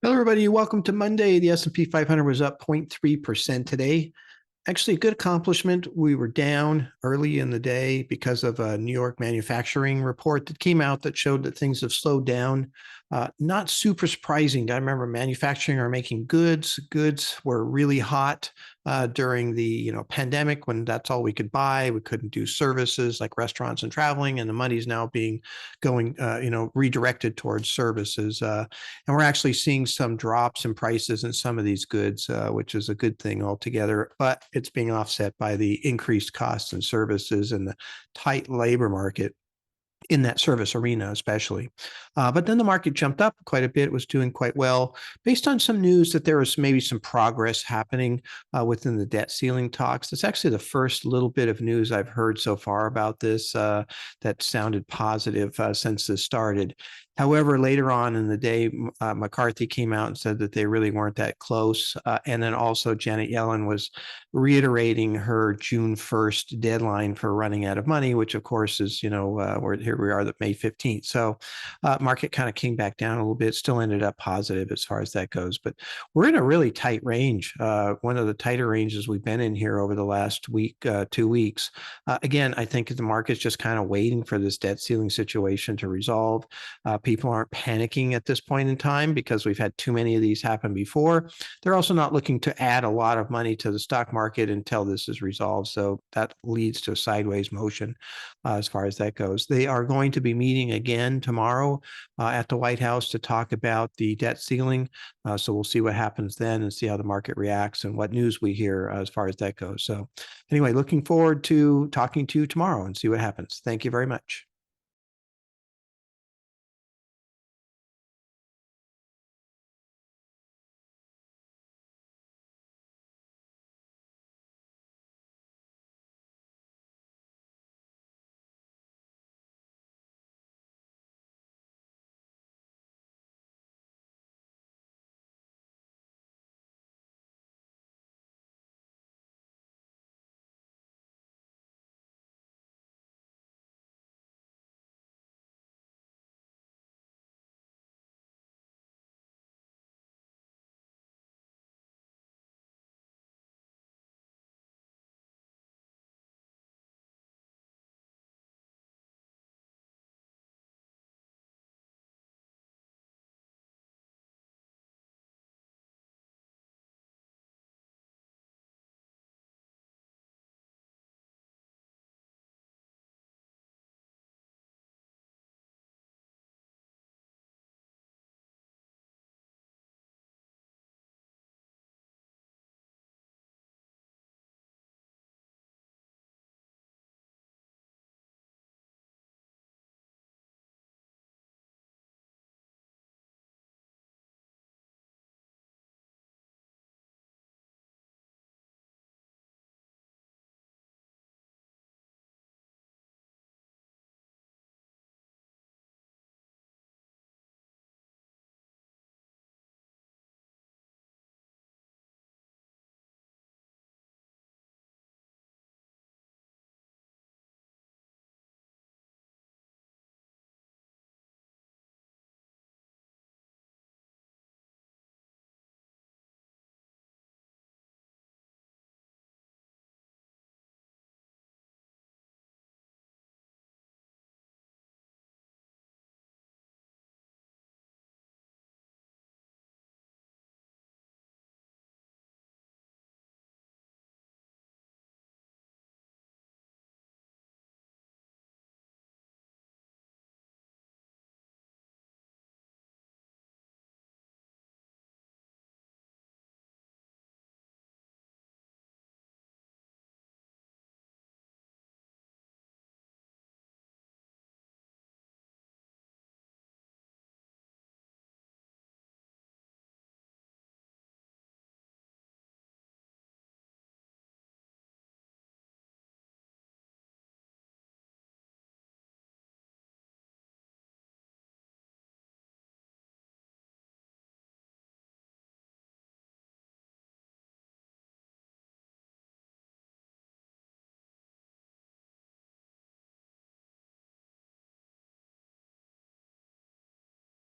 Hello, everybody. Welcome to Monday. The S&P 500 was up 0.3% today. Actually, a good accomplishment. We were down early in the day because of a New York manufacturing report that came out that showed that things have slowed down. Not super surprising. I remember manufacturing are making goods. Goods were really hot during the pandemic when that's all we could buy. We couldn't do services like restaurants and traveling, and the money's now being going redirected towards services. And we're actually seeing some drops in prices in some of these goods, which is a good thing altogether. But it's being offset by the increased costs and services and the tight labor market in that service arena, especially. But then the market jumped up quite a bit, was doing quite well based on some news that there was maybe some progress happening within the debt ceiling talks. It's actually the first little bit of news I've heard so far about this that sounded positive since this started. However, later on in the day, McCarthy came out and said that they really weren't that close. And then also Janet Yellen was reiterating her June 1st deadline for running out of money, which of course is, here we are, May 15th. So market kind of came back down a little bit, still ended up positive as far as that goes. But we're in a really tight range, one of the tighter ranges we've been in here over the last week, 2 weeks. Again, I think the market's just kind of waiting for this debt ceiling situation to resolve. People aren't panicking at this point in time because we've had too many of these happen before. They're also not looking to add a lot of money to the stock market until this is resolved. So that leads to a sideways motion as far as that goes. They are going to be meeting again tomorrow at the White House to talk about the debt ceiling. So we'll see what happens then and see how the market reacts and what news we hear as far as that goes. So anyway, looking forward to talking to you tomorrow and see what happens. Thank you very much.